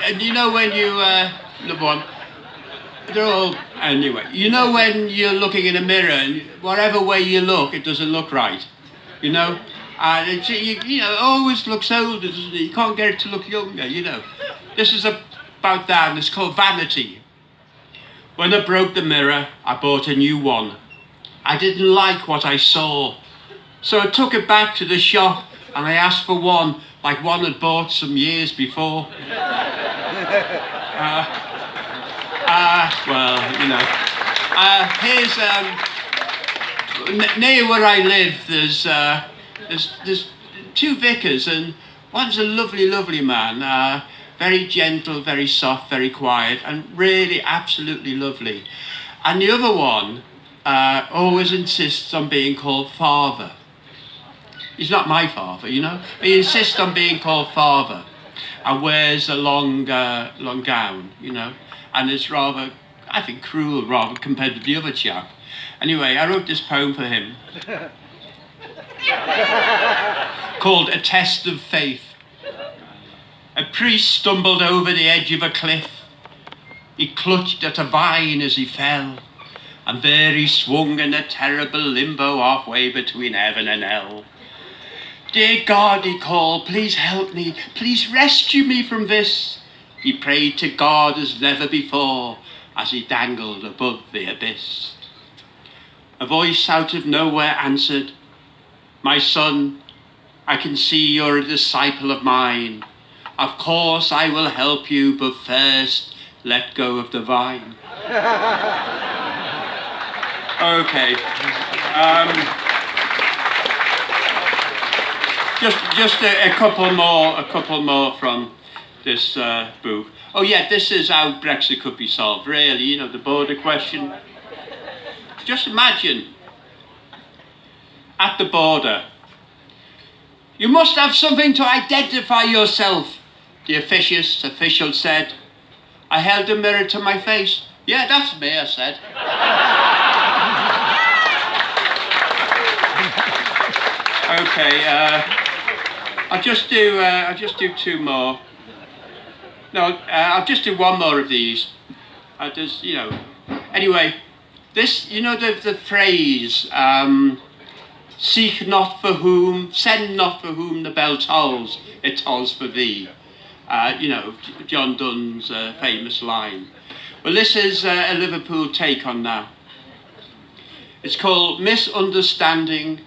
and you know when you, number one, they're all, anyway, you know when you're looking in a mirror and whatever way you look, it doesn't look right, you know? And it's, you know, it always looks older, doesn't it? You can't get it to look younger, you know? This is about that, and it's called vanity. When I broke the mirror, I bought a new one. I didn't like what I saw, so I took it back to the shop and I asked for one, like one I'd bought some years before. Well, you know. Here's, near where I live, there's two vicars, and one's a lovely, lovely man. Very gentle, very soft, very quiet, and really absolutely lovely. And the other one always insists on being called father. He's not my father, you know. He insists on being called father, and wears a long gown, you know. And it's rather, I think, cruel rather compared to the other chap. Anyway, I wrote this poem for him called A Test of Faith. A priest stumbled over the edge of a cliff. He clutched at a vine as he fell, and there he swung in a terrible limbo halfway between heaven and hell. Dear God, he called, please help me, please rescue me from this. He prayed to God as never before as he dangled above the abyss. A voice out of nowhere answered, my son, I can see you're a disciple of mine. Of course I will help you, but first let go of the vine. Okay. Just a couple more from this book. Oh yeah, this is how Brexit could be solved, really, you know, the border question. Just imagine, at the border, you must have something to identify yourself, the official said. I held a mirror to my face. Yeah, that's me, I said. Okay, I'll just do two more. No, I'll just do one more of these. I just, you know. Anyway, this, you know, the phrase, seek not for whom, send not for whom the bell tolls, it tolls for thee. You know, John Donne's famous line. Well, this is a Liverpool take on that. It's called Misunderstanding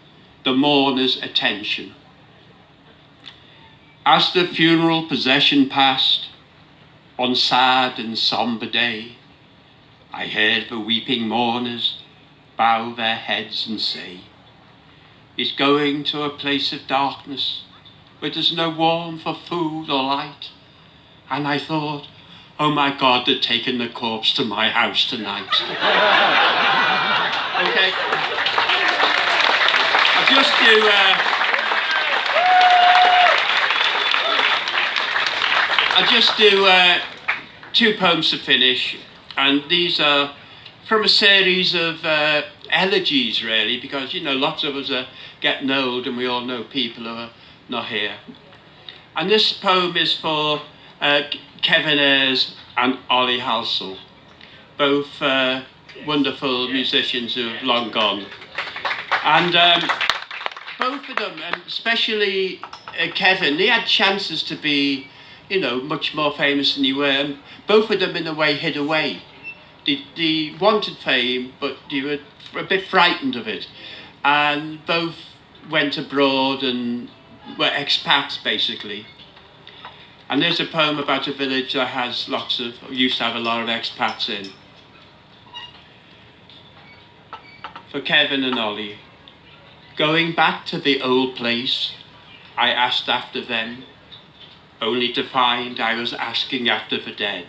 the Mourner's Attention. As the funeral procession passed, on sad and sombre day, I heard the weeping mourners bow their heads and say, he's going to a place of darkness where there's no warmth or food or light. And I thought, oh my God, they're taking the corpse to my house tonight. Okay. I'll just do two poems to finish, and these are from a series of elegies, really, because, you know, lots of us are getting old and we all know people who are not here. And this poem is for Kevin Ayres and Ollie Halsall, both wonderful musicians who have long gone. And both of them, and especially Kevin, they had chances to be, you know, much more famous than they were. And both of them, in a way, hid away. They wanted fame, but they were a bit frightened of it. And both went abroad and were expats, basically. And there's a poem about a village that has used to have a lot of expats in. For Kevin and Ollie. Going back to the old place, I asked after them, only to find I was asking after the dead.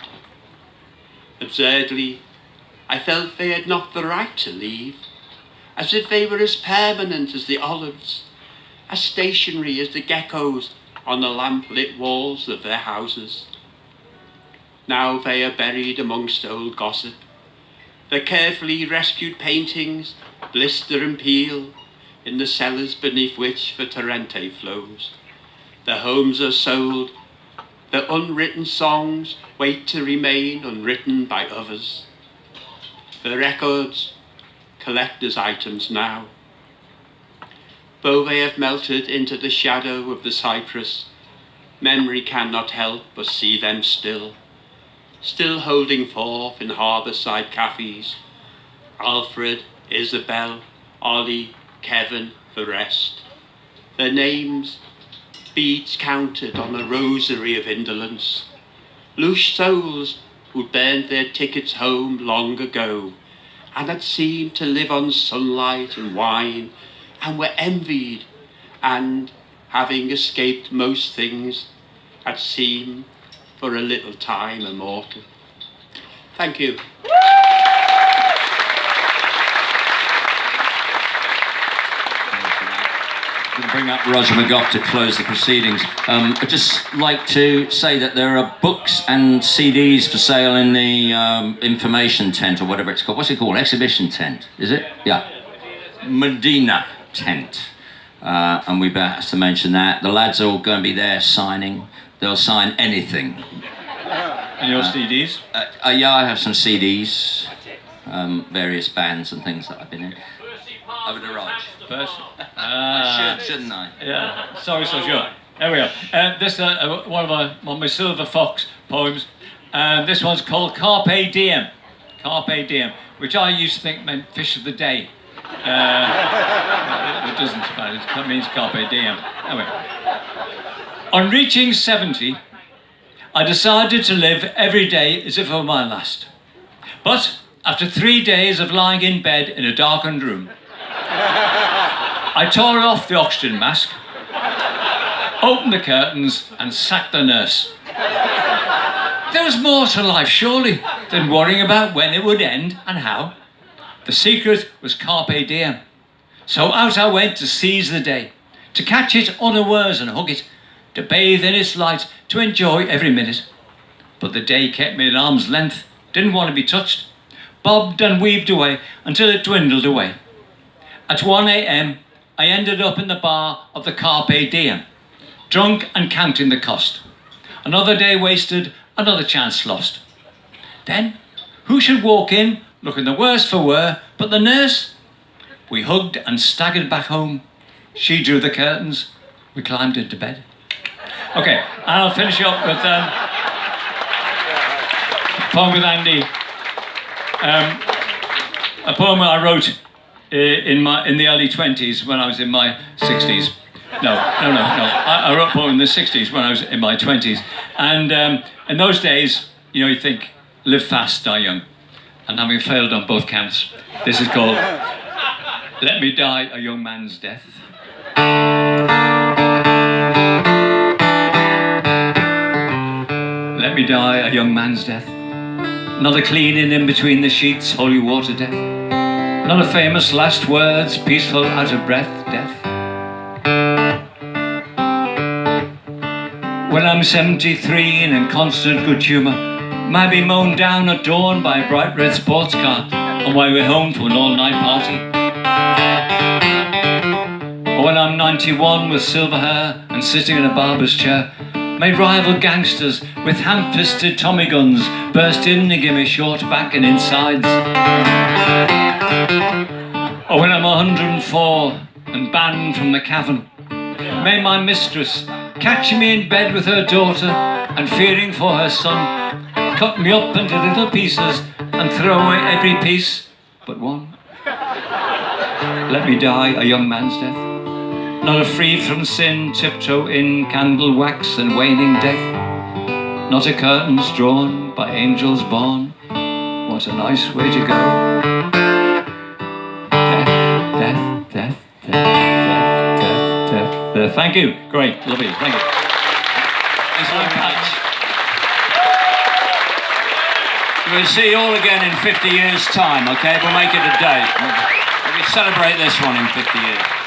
Absurdly, I felt they had not the right to leave, as if they were as permanent as the olives, as stationary as the geckos on the lamp-lit walls of their houses. Now they are buried amongst old gossip. Their carefully rescued paintings blister and peel in the cellars beneath which the Torrente flows. Their homes are sold, The unwritten songs wait to remain unwritten by others. The records, collector's items now. Though they have melted into the shadow of the cypress, memory cannot help but see them still holding forth in harbour-side cafes. Alfred, Isabel, Ollie, Kevin, the rest. Their names, beads counted on a rosary of indolence. Loose souls who burned their tickets home long ago and had seemed to live on sunlight and wine and were envied and, having escaped most things, had seemed for a little time immortal. Thank you. Bring up Roger McGough to close the proceedings. I'd just like to say that there are books and CDs for sale in the information tent, or whatever it's called. What's it called? Exhibition tent, is it? Yeah. Medina tent. And we better have to mention that. The lads are all going to be there signing. They'll sign anything. And your CDs? Yeah, I have some CDs, various bands and things that I've been in. Over to Rog. Shouldn't I? Yeah, sorry, so sure. There we are. This is one of my Silver Fox poems. This one's called Carpe Diem. Carpe Diem, which I used to think meant fish of the day. It doesn't, but it means Carpe Diem. Anyway. On reaching 70, I decided to live every day as if it were my last. But after 3 days of lying in bed in a darkened room, I tore off the oxygen mask, opened the curtains and sacked the nurse. There was more to life, surely, than worrying about when it would end and how. The secret was Carpe Diem. So out I went to seize the day, to catch it unawares and hug it, to bathe in its light, to enjoy every minute. But the day kept me at arm's length, didn't want to be touched, bobbed and weaved away until it dwindled away. At 1 a.m, I ended up in the bar of the Carpe Diem, drunk and counting the cost. Another day wasted, another chance lost. Then, who should walk in, looking the worse for wear, but the nurse? We hugged and staggered back home. She drew the curtains, we climbed into bed. Okay, and I'll finish up with a poem with Andy. A poem I wrote in the early 20s when I was in my 60s. No. I wrote a poem in the 60s when I was in my 20s. And in those days, you think, live fast, die young. And having failed on both counts, this is called Let Me Die a Young Man's Death. Let me die a young man's death. Not a cleaning in between the sheets, holy water death. Not a famous last words, peaceful, out of breath death. When I'm 73 and in constant good humour, might be mown down at dawn by a bright red sports car on my way home from an all-night party. Or when I'm 91 with silver hair and sitting in a barber's chair, may rival gangsters with hand-fisted Tommy guns burst in and give me short back and insides. Or when I'm 104 and banned from the cavern, may my mistress catch me in bed with her daughter and fearing for her son, cut me up into little pieces and throw away every piece but one. Let me die a young man's death. Not a free from sin, tiptoe in, candle wax and waning death. Not a curtains drawn by angels born. What a nice way to go. Death, death, death, death, death, death, death, death. Thank you. Great, lovely, thank you. Thanks very much. We'll see you all again in 50 years' time, okay? We'll make it a date. We'll celebrate this one in 50 years.